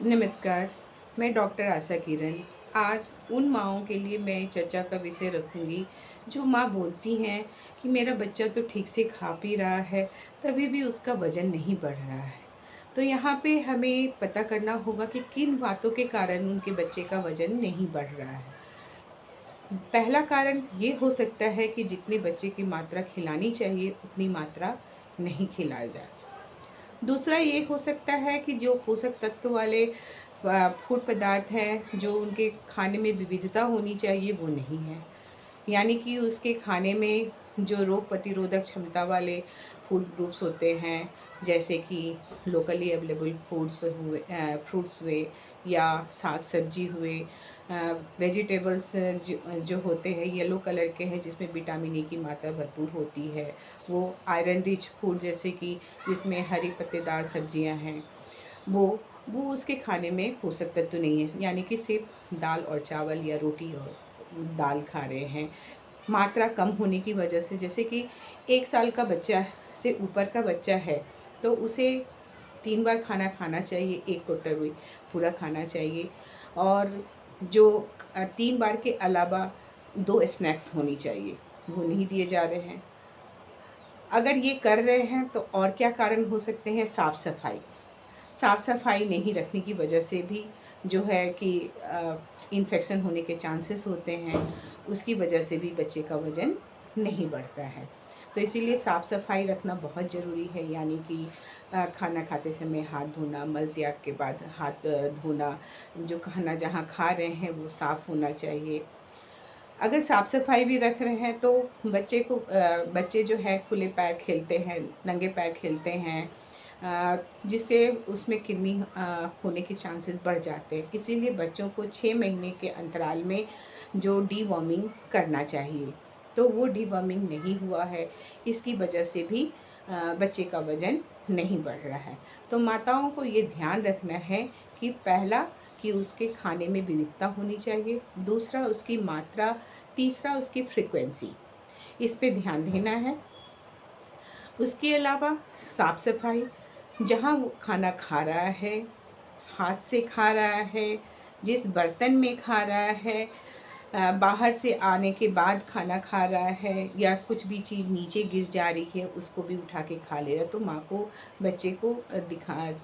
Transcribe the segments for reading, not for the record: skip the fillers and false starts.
नमस्कार, मैं डॉक्टर आशा किरण। आज उन माँओं के लिए मैं चर्चा का विषय रखूँगी, जो माँ बोलती हैं कि मेरा बच्चा तो ठीक से खा पी रहा है, तभी भी उसका वज़न नहीं बढ़ रहा है। तो यहाँ पे हमें पता करना होगा कि किन बातों के कारण उनके बच्चे का वज़न नहीं बढ़ रहा है। पहला कारण ये हो सकता है कि जितने बच्चे की मात्रा खिलानी चाहिए, उतनी मात्रा नहीं खिलाया जाए। दूसरा ये हो सकता है कि जो पोषक तत्व वाले फूड पदार्थ हैं, जो उनके खाने में विविधता होनी चाहिए, वो नहीं है। यानी कि उसके खाने में जो रोग प्रतिरोधक क्षमता वाले फूड ग्रुप्स होते हैं, जैसे कि लोकली अवेलेबल फ्रूट्स हुए या साग सब्जी हुए, वेजिटेबल्स जो होते हैं येलो कलर के हैं, जिसमें विटामिन ए की मात्रा भरपूर होती है। वो आयरन रिच फूड, जैसे कि जिसमें हरी पत्तेदार सब्जियां हैं, वो उसके खाने में पोषक तत्व नहीं है। यानी कि सिर्फ दाल और चावल या रोटी और दाल खा रहे हैं। मात्रा कम होने की वजह से, जैसे कि 1 साल का बच्चा से ऊपर का बच्चा है, तो उसे 3 बार खाना खाना चाहिए, 1 कटोरी पूरा खाना चाहिए। और जो 3 बार के अलावा 2 स्नैक्स होनी चाहिए, वो नहीं दिए जा रहे हैं। अगर ये कर रहे हैं तो और क्या कारण हो सकते हैं? साफ-सफाई। साफ-सफाई नहीं रखने की वजह से भी जो है कि इन्फेक्शन होने के चांसेस होते हैं, उसकी वजह से भी बच्चे का वज़न नहीं बढ़ता है। तो इसीलिए साफ-सफाई रखना बहुत ज़रूरी है, यानी कि खाना खाते समय हाथ धोना, मल त्याग के बाद हाथ धोना, जो खाना जहाँ खा रहे हैं वो साफ़ होना चाहिए। अगर साफ-सफाई भी रख रहे हैं तो बच्चे जो है खुले पैर खेलते हैं, नंगे पैर खेलते हैं, जिससे उसमें कृमि होने के चांसेस बढ़ जाते हैं। इसीलिए बच्चों को 6 महीने के अंतराल में जो डीवॉर्मिंग करना चाहिए, तो वो डीवॉर्मिंग नहीं हुआ है, इसकी वजह से भी बच्चे का वज़न नहीं बढ़ रहा है। तो माताओं को ये ध्यान रखना है कि पहला, कि उसके खाने में विविधता होनी चाहिए, दूसरा उसकी मात्रा, तीसरा उसकी फ्रीक्वेंसी, इस पे ध्यान देना है। उसके अलावा साफ-सफाई, जहाँ वो खाना खा रहा है, हाथ से खा रहा है, जिस बर्तन में खा रहा है, बाहर से आने के बाद खाना खा रहा है या कुछ भी चीज़ नीचे गिर जा रही है, उसको भी उठा के खा ले रहा है, तो माँ को बच्चे को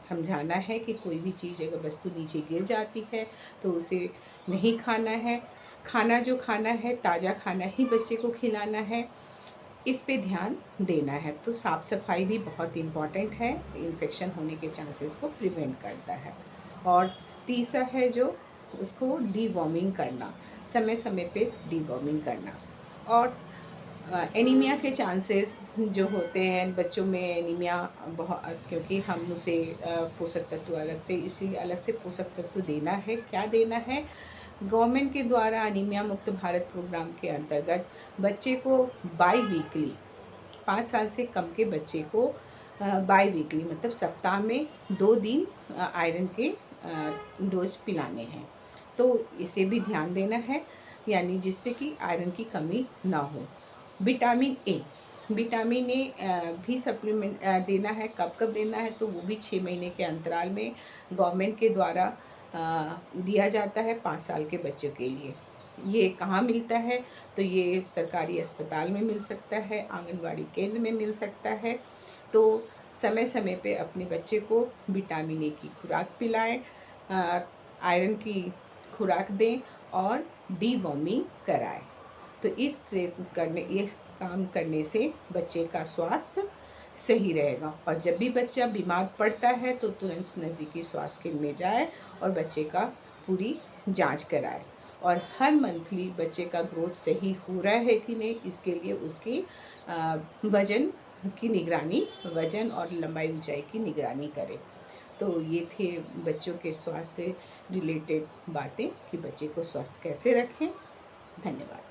समझाना है कि कोई भी चीज़ अगर वस्तु नीचे गिर जाती है तो उसे नहीं खाना है। खाना जो खाना है, ताज़ा खाना ही बच्चे को खिलाना है, इस पे ध्यान देना है। तो साफ-सफाई भी बहुत इम्पॉर्टेंट है, इन्फेक्शन होने के चांसेस को प्रिवेंट करता है। और तीसरा है जो उसको डीवॉर्मिंग करना, समय-समय पे डीवॉर्मिंग करना। और एनीमिया के चांसेस जो होते हैं बच्चों में, एनीमिया क्योंकि हम उसे पोषक तत्व अलग से, इसलिए अलग से पोषक तत्व देना है। क्या देना है? गवर्नमेंट के द्वारा एनीमिया मुक्त भारत प्रोग्राम के अंतर्गत बच्चे को बाई वीकली, 5 साल से कम के बच्चे को बाई वीकली मतलब सप्ताह में 2 दिन आयरन के डोज पिलाने हैं। तो इसे भी ध्यान देना है, यानी जिससे कि आयरन की कमी ना हो। विटामिन ए, विटामिन ए भी सप्लीमेंट देना है। कब-कब देना है? तो वो भी 6 महीने के अंतराल में गवर्नमेंट के द्वारा दिया जाता है 5 साल के बच्चों के लिए। ये कहाँ मिलता है? तो ये सरकारी अस्पताल में मिल सकता है, आंगनवाड़ी केंद्र में मिल सकता है। तो समय-समय पे अपने बच्चे को विटामिन ए की खुराक पिलाएँ, आयरन की खुराक दें और डीवॉर्मिंग कराएँ। तो इस काम करने से बच्चे का स्वास्थ्य सही रहेगा। और जब भी बच्चा बीमार पड़ता है तो तुरंत नज़दीकी स्वास्थ्य केंद्र में जाए और बच्चे का पूरी जांच कराए। और हर मंथली बच्चे का ग्रोथ सही हो रहा है कि नहीं, इसके लिए उसकी वज़न की निगरानी, वज़न और लंबाई ऊंचाई की निगरानी करें। तो ये थे बच्चों के स्वास्थ्य से रिलेटेड बातें कि बच्चे को स्वस्थ कैसे रखें। धन्यवाद।